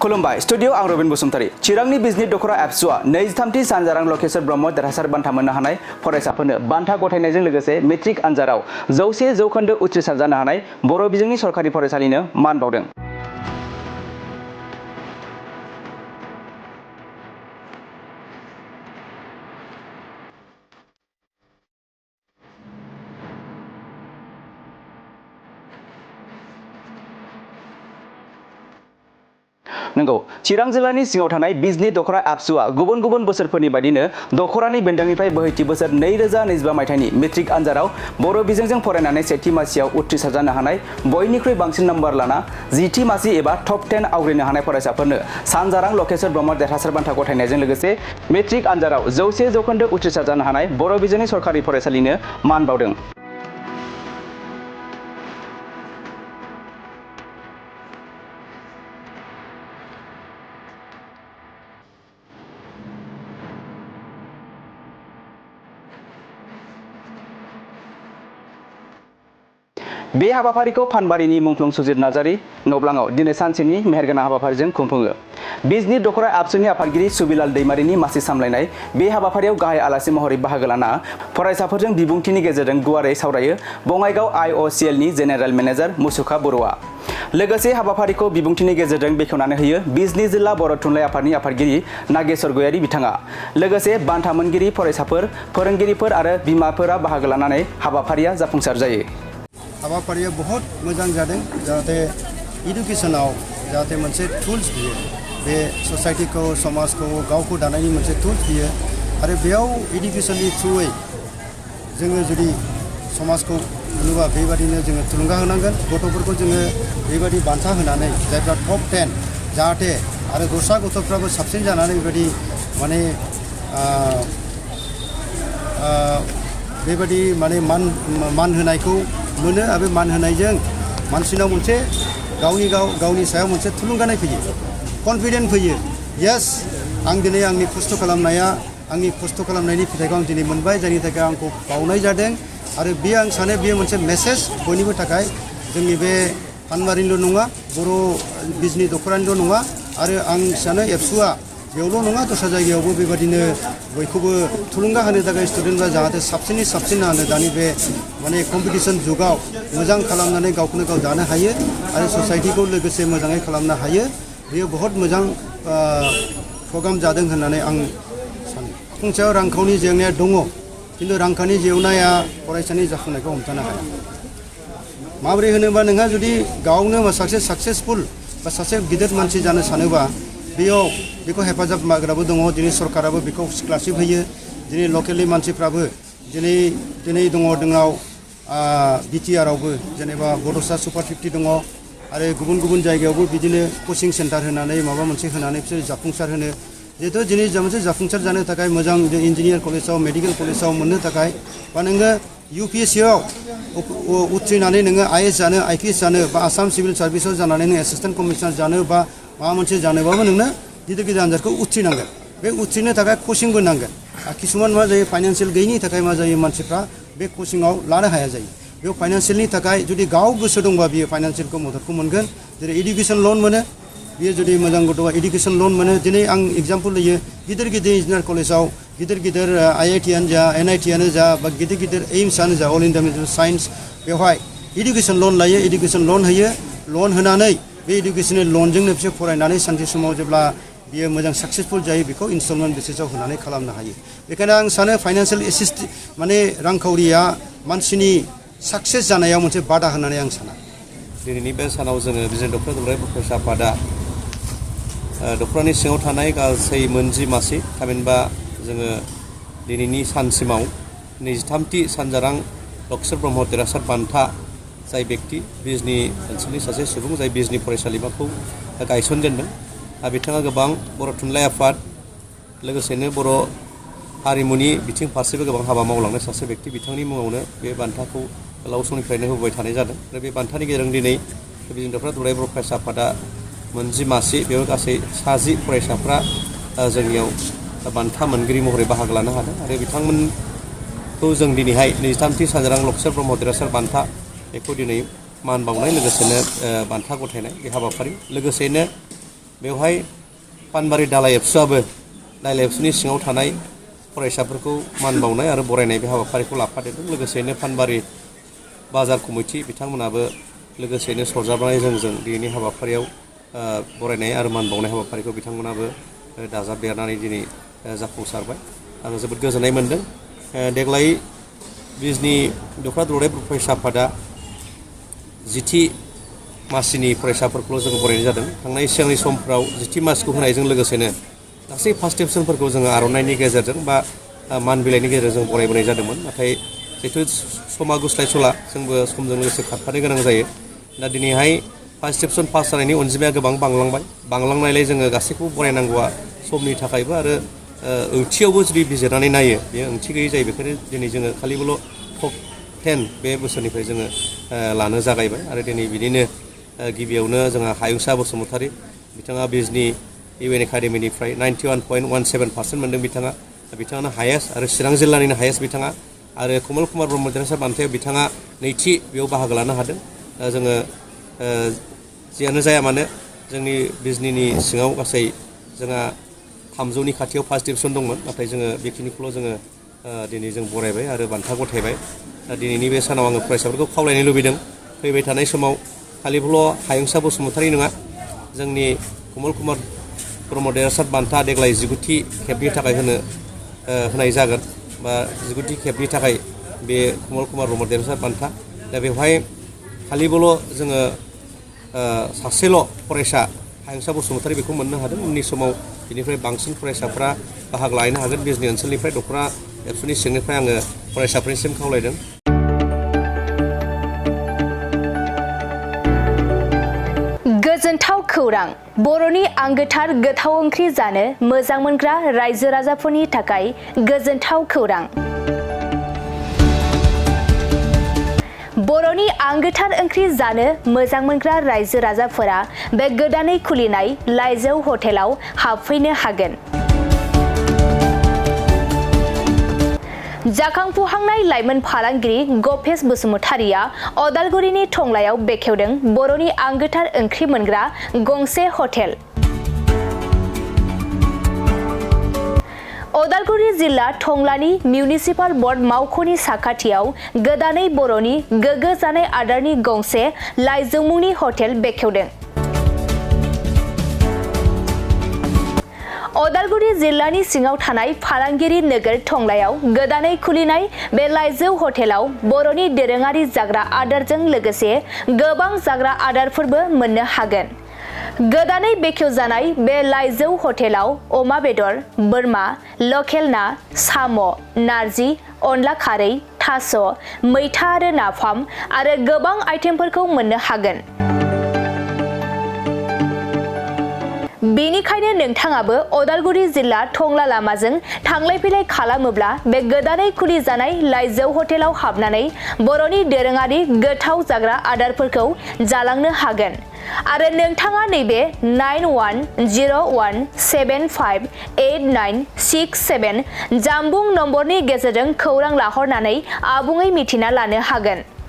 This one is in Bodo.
खुलुमबाय स्टुडियो आं रबिन बसुमतारी चिरांनि बिजनि दखरा एप्सुआ 23थि सानजारां लकेसर ब्रह्म देरहासार बान्था मोननो हानाय फरायसाफोरनो बान्था गथायनायजों लोगोसे मेट्रिक आनजादाव 100% उथ्रिसार जानो हानाय बर' बिजोंनि सरकारि फरायसालिनो मान बावदों। नंगौ चिरां जिल्लानि सिङाव थानाय बिजनि दखरा एप्सुआ गुबुन गुबुन बोसोरफोरनि बायदिनो दखरानि बेन्दोंनिफ्राय बोहैथि बोसोर 2025 मायथाइनि मेट्रिक आनजादाव बर' बिजोंजों फरायनानै सेथि मासियाव उथ्रिसार जानो हानाय बयनिख्रुइ बांसिन नम्बर लाना 10थि मासि एबा टप 10 आवग्रिनो हानाय फरायसाफोरनो सानजारां लकेसर ब्रह्म देरहासार बान्था गथायनायजों लोगोसे मेट्रिक आनजादाव 100% उथ्रिसार जानो हानाय बर' बिजोंनि सरकारि फरायसालिनो मान बावदों। बे हाबाफारिखौ फानबारिनि मुंख्लं सुजित नार्जारि नब्लाङाव दिनै सानसेनि मेहेरगोनां हाबाफारिजों खुंफुङो। बिजनि दखरा एप्सुनि आफादगिरि सुबिलाल दैमारिनि मासि सामलायनाय बे हाबाफारियाव गाहाय आलासि महरै बाहागो लाना फरायसाफोरजों बिबुंथिनि गेजेरजों गुवारै सावरायो बङाइगाव IOCLनि जेनेरेल मेनेजार मुसुखा बर'आ। लोगोसे हाबाफारिखौ बिबुंथिनि गेजेरजों बेखेवनानै होयो बिजनि जिल्ला बर' थुनलाइ आफादनि आफादगिरि नागेश्वर गयारि बिथाङा। लोगोसे बान्था मोनगिरि फरायसाफोर फोरोंगिरिफोर आरो बिमाफोरा बाहागो लानानै हाबाफारिया जाफुंसार जायो। हाबाफारिया बहुत मोजां जादों जाहाथे इडुकेशनाव जाहाथे मोनसे टुल्स बियो बे ससाइटिखौ समाजखौ गावखौ दानायनि मोनसे टुल्स बियो आरो बेयाव इडुकेशननि थ्रुयै जोङो जुदि समाजखौ नुबा बेबादिनो जोङो थुलुंगा होनांगोन गथ'फोरखौ जोङो बेबादि बान्था होनानै जायफ्रा टप 10 जाहाथे आरो दस्रा गथ'फ्राबो साबसिन जानानै बेबादि माने बेबादि माने मान होनायखौ मोनो आरो मान होनायजों मानसिनाव मोनसे गावनि सायाव मोनसे थुलुंगानाय फैयो कनफिडेन्ट फैयो येस आं दिनै आंनि खस्थ' खालामनायनि फिथाइखौ आं दिनै मोनबाय जायनि थाखाय आंखौ बावनाय जादों आरो बे आं सानो बेयो मोनसे मेसेज बयनिबो थाखाय जोंनि बे फानबारिनिल' नङा बर' बिजनि दखरानिल' नङा आरो आं सानो एप्सुआ बेयावल' नङा दस्रा जायगायावबो बेबादिनो बयखौबो थुलुंगा होनो थाखाय स्टुडेन्टफ्रा जाहाथे साबसिननि साबसिन होनो दानि बे माने कम्पिटिसन जुगाव मोजां खालामनानै गावखौनो गाव दानो हायो आरो ससाइटिखौ लोगोसे मोजाङै खालामनो हायो बेयो बहुत मोजां प्रग्राम जादों होननानै आं सानो। फंसेयाव रांखावरि जेंनाया दङ खिन्थु रांखावरि जेंनाया फरायसानि जाफुंनायखौ हमथानो हाया। माबोरै होनोबा नोंहा जुदि गावनो सासे साक्सेसफुल बा सासे गिदिर मानसि जानो सानोबा बेखौ हेफाजाब मावग्राबो दङ दिनै सरकाराबो बेखौ स्कलारशिप होयो दिनै लकेलनि मानसिफ्राबो दिनै दङ जोंनाव BTRआवबो जेनेबा बड'सा सुपार 50 दङ आरो गुबुन जायगायावबो बिदिनो कोचिं सेन्टार होनानै माबा मोनसे होनानै बिसोर जाफुंसार होनो जिहेतु दिनै मोनसे जाफुंसार जानो थाखाय मोजां इन्जिनियार कलेजाव मेडिकेल कलेजाव मोननो थाखाय बा नोङो UPSCआव उथ्रिनानै नोङो IAS जानो IPS जानो बा आसाम सिभिल सार्भिसाव जानानै नों एसिस्टेन्ट कमिसनार जानो बा माबा मोनसे जानोबाबो नोंनो गिदिर आनजादखौ उथ्रिनांगोन बे उथ्रिनो थाखाय कचिंबो नांगोन किसुमान मा जायो फाइनान्सियेल गैयिनि थाखाय मा जायो मानसिफ्रा बे कचिंआव लानो हाया जायो बेयाव फाइनान्सियेलनि थाखाय जुदि गाव गोसो दंबा बियो फाइनान्सियेलखौ मददखौ मोनगोन जेरै इडुकेसन लन मोनो बियो जुदि मोजां गथ'आ इडुकेसन लन मोनो दिनै आं एग्जाम्पल होयो गिदिर इन्जिनियार कलेजाव गिदिर IITआनो जा NITआनो जा बा गिदिर एइम्सआनो जा अल इन्डिया मेडिकेल साइन्स बेवहाय इडुकेसन लन लायो इडुकेसन लन होयो लन होनानै बे इडुकेसननि लनजोंनो बिसोर फरायनानै सानसे समाव जेब्ला बियो मोजां साक्सेसफुल जायो बेखौ इनस्टलमेन्ट बेसिसाव होनानै खालामनो हायो। बेखायनो आं सानो फाइनान्सियेल एसिस्ट माने रांखावरिया मानसिनि साक्सेस जानायाव मोनसे बादा होननानै आं साना। दिनैनि बे सानाव जोङो बिजनि दखरा थुनलाइ फरायसा आफादा दखरानि सिङाव थानाय गासै मोनजि मासि थामहिनबा जोङो दिनैनि सानसिमाव 23थि सानजारां लकेसर ब्रह्म देरहासार बान्था जाय व्यक्ति बिजनि ओनसोलनि सासे सुबुं जाय बिजनि फरायसालिमाखौ गायसनजेनदों बिथाङा गोबां बर' थुनलाइ आफाद लोगोसेनो बर' हारिमुनि बिथिं फारसेबो गोबां हाबा मावलांनाय सासे व्यक्ति बिथांनि मुङावनो बे बान्थाखौ गोलाव समनिफ्रायनो होबोबाय थानाय जादों आरो बे बान्थानि गेजेरजों दिनै बिजनि दखरा थुनलाइ बर' फरायसा आफादा मोनजि मासि बेयाव गासै 60 फरायसाफ्रा जोंनियाव बान्था मोनगिरि महरै बाहागो लानो हादों आरो बिथांमोनखौ जों दिनैहाय 23थि सानजारां लकेसर ब्रह्म देरहासार बान्था बेखौ दिनै मान बावनाय लोगोसेनो बान्था गथायनाय बे हाबाफारि लोगोसेनो बेवहाय पानबारि दालाइ एबसुआबो दालाइ एबसुनि सिङाव थानाय फरायसाफोरखौ मान बावनाय आरो बरायनाय बे हाबाफारिखौ लाफादेरदों। लोगोसेनो पानबारि बाजार कमिटि बिथांमोनाबो लोगोसेनो सरजाबनानै जोंजों दिनैनि हाबाफारियाव बरायनाय आरो मान बावनाय हाबाफारिखौ बिथांमोनाबो दाजाबदेरनानै दिनै जाफुंसारबाय। आं जोबोद गोजोननाय मोन्दों। देग्लाय बिजनि दख'रा बर'ब फरायसा आफादा 10थि मासिनि फरायसाफोरखौल' जों बरायनाय जादों। थांनाय सिगांनि समफ्राव 10थि मासिखौ होनायजों लोगोसेनो गासै फार्स्ट डिभिजनफोरखौ जोङो आर'नाइनि गेजेरजों बा मान बिलाइनि गेजेरजों बरायबोनाय जादोंमोन। नाथाय जिहेतु समा गुस्लायस'ला जोंबो समजों लोगोसे खारफानो गोनां जायो। दा दिनैहाय फार्स्ट डिभिजन पास जानायनि अनजिमाया गोबां बांलांनायलाय जोङो गासैखौबो बरायनांगौआ समनि थाखायबो आरो ओंथियावबो जुदि बिजिरनानै नायो बेयो ओंथि गैयै जायो। बेखायनो दिनै जोङो खालिबोल' टप 10 बे बोसोरनिफ्राय जोङो लानो जागायबाय आरो दिनै बिदिनो गिबियावनो जोंहा हायुंसा बसुमतारी बिथाङा बिजनि इउएन एकाडेमिनिफ्राय 91.17% मोन्दों बिथाङानो हायेस्ट आरो चिरां जिल्लानिनो हायेस्ट बिथाङा आरो कमल कुमार ब्रह्म देरहासार बान्थायाव बिथाङा नैथि बेयाव बाहागो लानो हादों। जोङो जियानो जाया मानो जोंनि बिजनिनि सिङाव गासै जोंहा 300नि खाथियाव फार्स्ट डिभिजन दंमोन। नाथाय जोङो बेखिनिखौल' जोङो दिनै जों बरायबाय आरो बान्था गथायबाय। दा दिनैनि बे सानाव आङो फरायसाफोरखौ खावलायनो लुबैदों फैबाय थानाय समाव खालिबोल' हायुंसा बसुमतारी नङा, जोंनि कमल कुमार ब्रह्म देरहासार बान्था देग्लाय 19थि खेबनि थाखाय होनाय जागोन बा 19थि खेबनि थाखाय बे कमल कुमार ब्रह्म देरहासार बान्था। दा बेवहाय खालिबोल' जोङो सासेल' फरायसा हायुंसा बसुमतारी बेखौ मोननो हादों। उननि समाव बेनिफ्राय बांसिन फरायसाफ्रा बाहागो लानो हागोन। बिजनि ओनसोलनिफ्राय दख'रा एबसुनि सिंनिफ्राय आङो फरायसाफोरनिसिम खावलायदों। गोजोनथाव खौरां! बर'नि आंगोथार गोथाव ओंख्रि जानो मोजां मोनग्रा रायजो राजाफोरनि थाखाय गोजोनथाव खौरां। बर'नि आंगोथार ओंख्रि जानो मोजां मोनग्रा रायजो राजाफोरा बे गोदानै खुलिनाय लाइजौ हटेलाव हाबफैनो हागोन। जाखांफुहांनाय लाइमोन फालांगिरि गपेश बसुमतारीया अदालगुरिनि टंलायाव बेखेवदों बर'नि आंगोथार ओंख्रि मोनग्रा गंसे हटेल। अदालगुरि जिल्ला टंलानि मिउनिसिपाल बर्ड मावख'नि साखाथियाव गोदानै बर'नि गोग्गो जानाय आदारनि गंसे लाइजौ मुंनि हटेल बेखेवदों। अदालगुरि जिल्लानि सिङाव थानाय फालांगिरि नोगोर टंलायाव गोदानै खुलिनाय बे लाइजौ हटेलाव बर'नि दोरोङारि जाग्रा आदारजों लोगोसे गोबां जाग्रा आदारफोरबो मोननो हागोन। गोदानै बेखेवजानाय बे लाइजौ हटेलाव अमा बेदर, बोरमा, लकेल ना, साम', नारजि, अनला खारै, थास', मैथा आरो नाफाम आरो गोबां आइटेमफोरखौ मोननो हागोन। बेनिखायनो नोंथाङाबो अदालगुरि जिल्ला टंला लामाजों थांलाय फैलाय खालामोब्ला बे गोदानै खुलि जानाय लाइजौ हटेलाव हाबनानै बर'नि दोरोङारि गोथाव जाग्रा आदारफोरखौ जालांनो हागोन। आरो नोंथाङा नैबे 9101758967 जानबुं नम्बरनि गेजेरजों खौरां लाहरनानै आबुङै मिथिना लानो हागोन।